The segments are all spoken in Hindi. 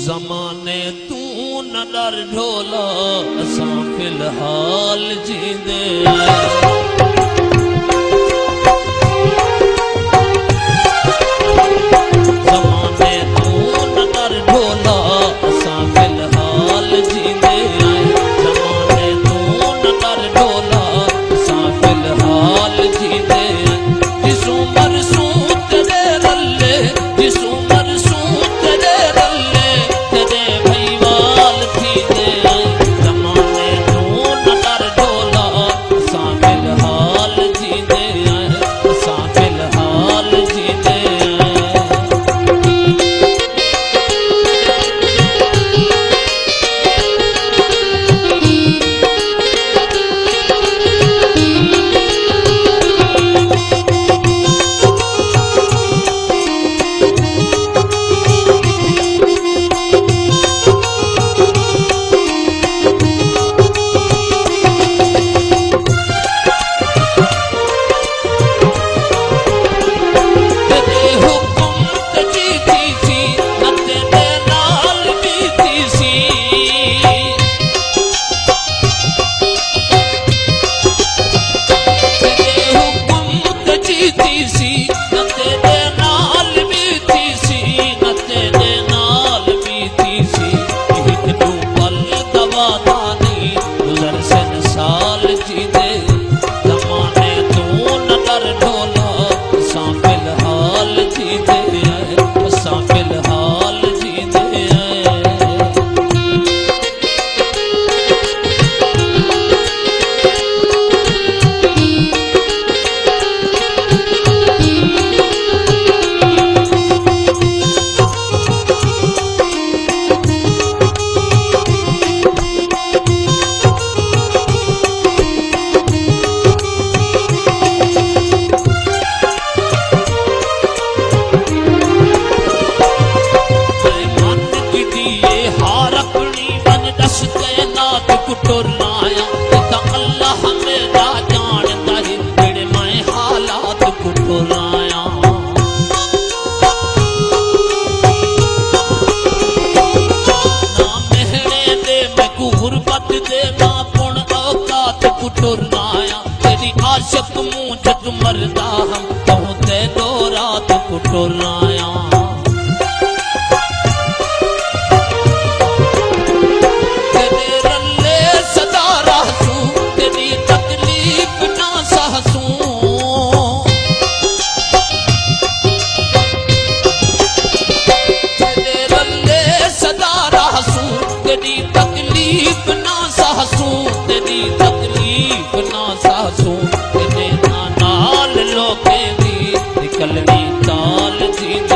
ज़माने तू न डर ढोला असां फिलहाल जींदे ज़माने तू न डर ढोला असां फिलहाल जींदे ज़माने तू न डर ढोला असां फिलहाल जींदे जिसू मरसू तेरे रल्ले जिसू मरसू तेरे रल्ले तेरे भईवाल थींदे ज़माने तू न डर ढोला असां फिलहाल जींदे असां फिलहाल जींदे आशिक मुँह जग मरदा हम कहूँ ते दो रात को टोराया तेरे रल्ले सदा रहसूं तेरी तकलीफ ना सहसूं तेरे रल्ले सदा रहसूं तेरी तकलीफ ना सहसूं तेरी तकलीफ ना सहसूं लोके दी निकलनी ताल जी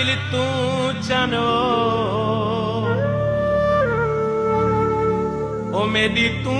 दिल तू चनो ओ मेरी तू